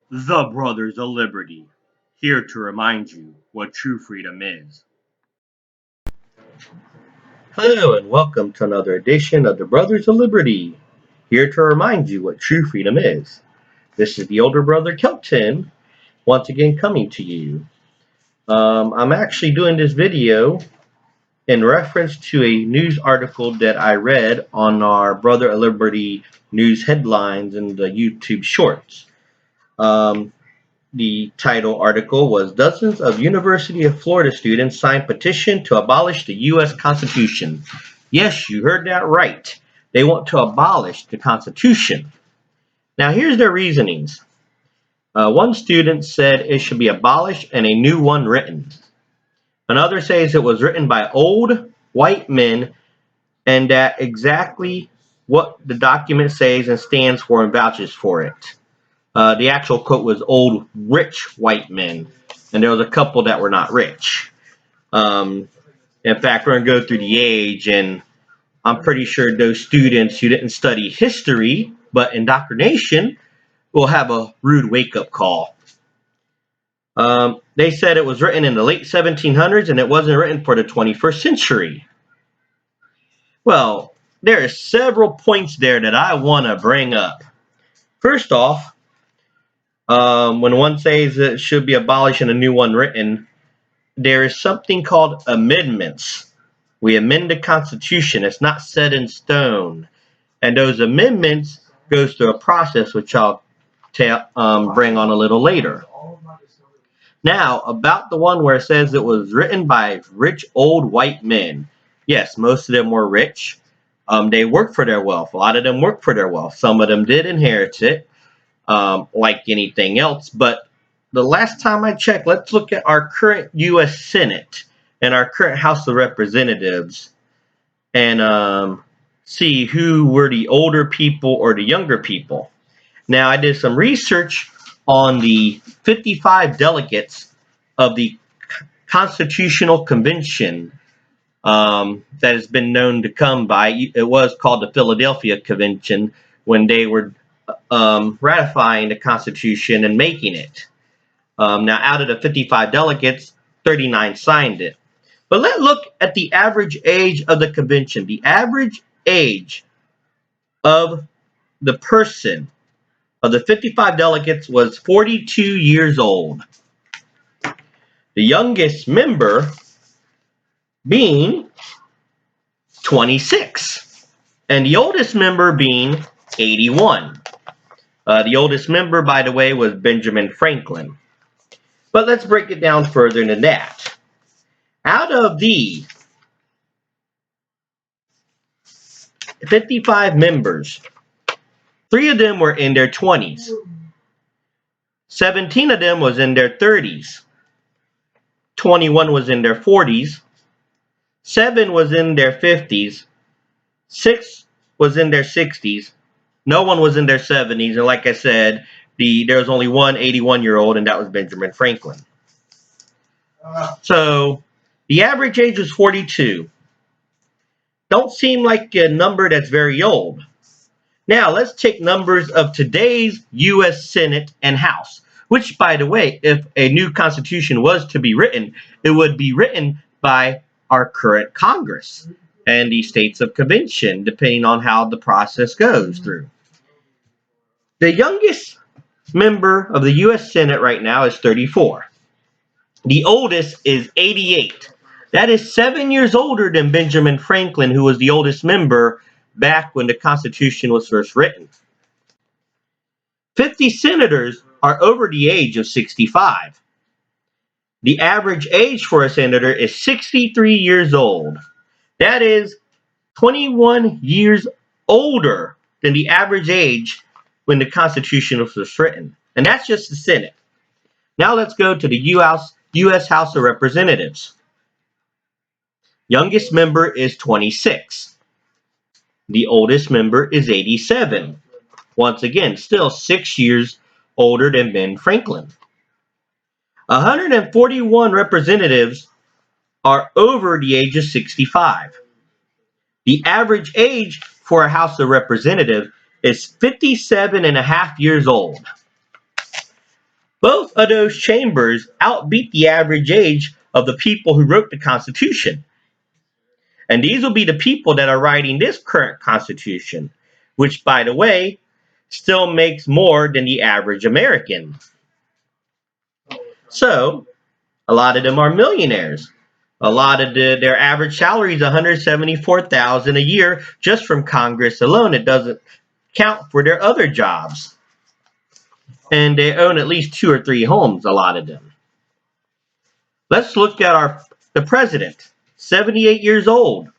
The Brothers of Liberty, here to remind you what true freedom is. Hello, and welcome to another edition of the Brothers of Liberty, here to remind you what true freedom is. This is the older brother Kelton, once again coming to you. I'm actually doing this video in reference to a news article that I read on our Brother of Liberty news headlines in the YouTube shorts. Um, The title article was Dozens of University of Florida students sign petition to abolish the US Constitution. Yes, you heard that right. They want to abolish the Constitution. Now, here's their reasonings. One student said it should be abolished and a new one written. Another says it was written by old white men and that exactly what the document says and stands for and vouches for it. The actual quote was old rich white men, and there was a couple that were not rich. In fact, we're going to go through the age, and I'm pretty sure those students who didn't study history but indoctrination will have a rude wake-up call. They said it was written in the late 1700s and it wasn't written for the 21st century. Well, there are several points there that I want to bring up. First off, when one says it should be abolished and a new one written, there is something called amendments. We amend the Constitution. It's not set in stone. And those amendments goes through a process which I'll bring on a little later. Now, about the one where it says it was written by rich old white men. Yes, most of them were rich. They worked for their wealth. A lot of them worked for their wealth. Some of them did inherit it. Like anything else. But the last time I checked, let's look at our current U.S. Senate and our current House of Representatives and see who were the older people or the younger people. Now, I did some research on the 55 delegates of the Constitutional Convention that has been known to come by. It was called the Philadelphia Convention when they were ratifying the Constitution and making it. Now, out of the 55 delegates, 39 signed it. But let's look at the average age of the convention. The average age of the person of the 55 delegates was 42 years old. The youngest member being 26. And the oldest member being 81. The oldest member, by the way, was Benjamin Franklin. But let's break it down further than that. Out of the 55 members, 3 of them were in their 20s. 17 of them was in their 30s. 21 was in their 40s. 7 was in their 50s. 6 was in their 60s. No one was in their 70s, and like I said, there was only one 81-year-old, and that was Benjamin Franklin. So the average age was 42. Don't seem like a number that's very old. Now let's take numbers of today's U.S. Senate and House, which, by the way, if a new Constitution was to be written, it would be written by our current Congress and the states of convention, depending on how the process goes through. The youngest member of the U.S. Senate right now is 34. The oldest is 88. That is 7 years older than Benjamin Franklin, who was the oldest member back when the Constitution was first written. 50 senators are over the age of 65. The average age for a senator is 63 years old. That is 21 years older than the average age when the Constitution was first written. And that's just the Senate. Now let's go to the U.S. House of Representatives. Youngest member is 26. The oldest member is 87. Once again, still 6 years older than Ben Franklin. 141 representatives are over the age of 65. The average age for a House of Representatives is 57 and a half years old. Both of those chambers outbeat the average age of the people who wrote the Constitution. And these will be the people that are writing this current Constitution, which, by the way, still makes more than the average American. So, a lot of them are millionaires. A lot of their average salary is $174,000 a year just from Congress alone. It doesn't count for their other jobs. And they own at least 2 or 3 homes, a lot of them. Let's look at the president, 78 years old.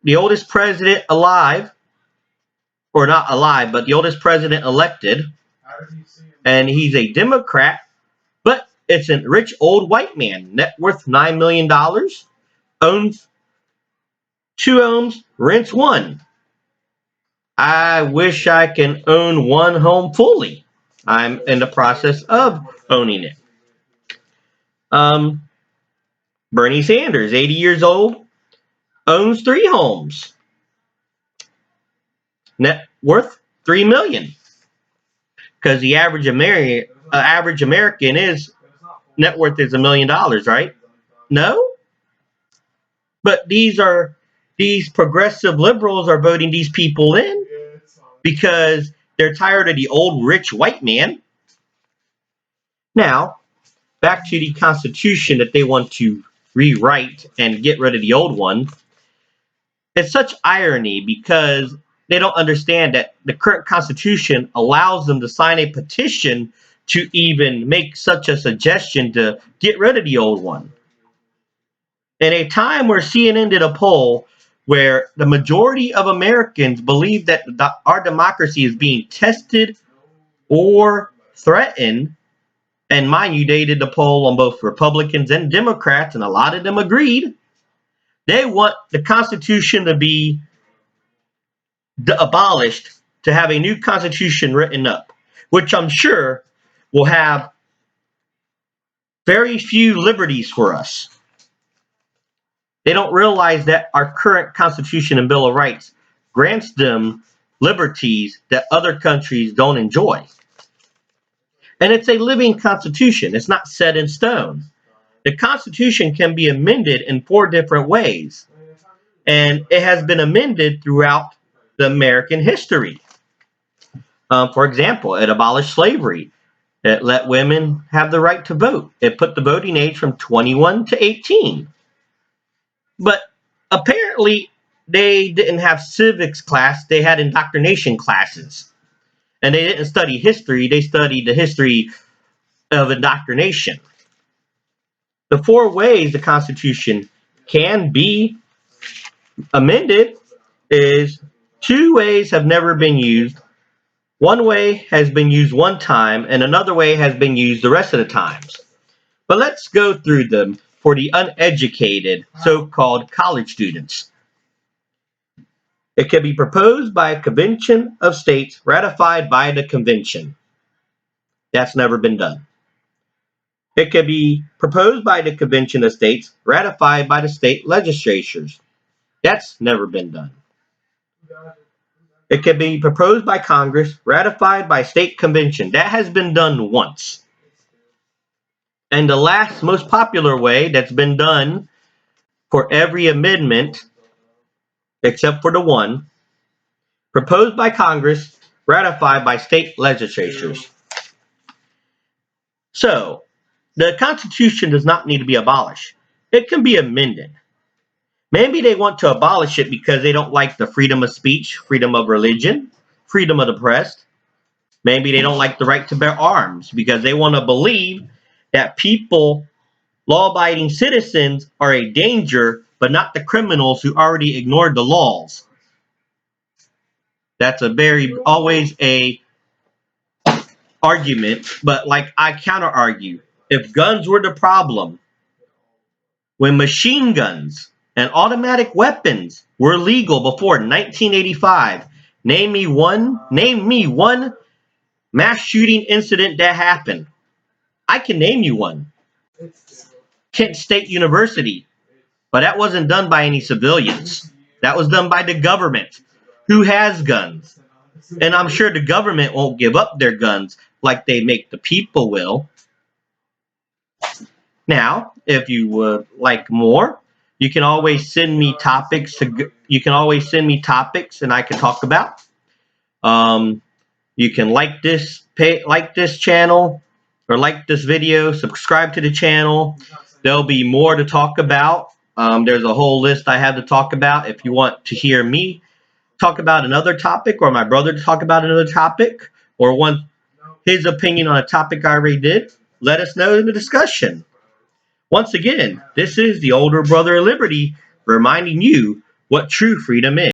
The oldest president alive, or not alive, but the oldest president elected. And he's a Democrat, but it's a rich old white man, net worth $9 million, owns 2 homes, rents 1. I wish I can own 1 home fully. I'm in the process of owning it. Bernie Sanders, 80 years old, owns 3 homes. Net worth $3 million. Because the average American is net worth is $1 million, right? No? But these progressive liberals are voting these people in because they're tired of the old rich white man. Now, back to the Constitution that they want to rewrite and get rid of the old one. It's such irony because they don't understand that the current Constitution allows them to sign a petition to even make such a suggestion to get rid of the old one. In a time where CNN did a poll where the majority of Americans believe that our democracy is being tested or threatened, and mind you, they did the poll on both Republicans and Democrats, and a lot of them agreed. They want the Constitution to be abolished, to have a new Constitution written up, which I'm sure will have very few liberties for us. They don't realize that our current Constitution and Bill of Rights grants them liberties that other countries don't enjoy. And it's a living Constitution. It's not set in stone. The Constitution can be amended in 4 different ways. And it has been amended throughout the American history. For example, it abolished slavery. It let women have the right to vote. It put the voting age from 21 to 18. But apparently, they didn't have civics class. They had indoctrination classes. And they didn't study history. They studied the history of indoctrination. The 4 ways the Constitution can be amended is 2 ways have never been used. 1 way has been used 1 time, and another way has been used the rest of the times. But let's go through them for the uneducated so-called college students. It can be proposed by a convention of states ratified by the convention. That's never been done. It can be proposed by the convention of states ratified by the state legislatures. That's never been done. It can be proposed by Congress, ratified by state convention. That has been done once. And the last most popular way that's been done for every amendment, except for the one, proposed by Congress, ratified by state legislatures. So, the Constitution does not need to be abolished. It can be amended. Maybe they want to abolish it because they don't like the freedom of speech, freedom of religion, freedom of the press. Maybe they don't like the right to bear arms because they want to believe that people, law-abiding citizens, are a danger, but not the criminals who already ignored the laws. That's always a argument, but like I counter-argue. If guns were the problem, when machine guns and automatic weapons were legal before 1985, name me one mass shooting incident that happened. I can name you one. Kent State University. But that wasn't done by any civilians. That was done by the government, who has guns. And I'm sure the government won't give up their guns like they make the people will. Now, if you would like more, you can always send me topics and I can talk about. Um, you can like this channel or like this video, subscribe to the channel. There'll be more to talk about. There's a whole list I have to talk about. If you want to hear me talk about another topic or my brother to talk about another topic or want his opinion on a topic I already did, let us know in the discussion. Once again, this is the older brother of liberty reminding you what true freedom is.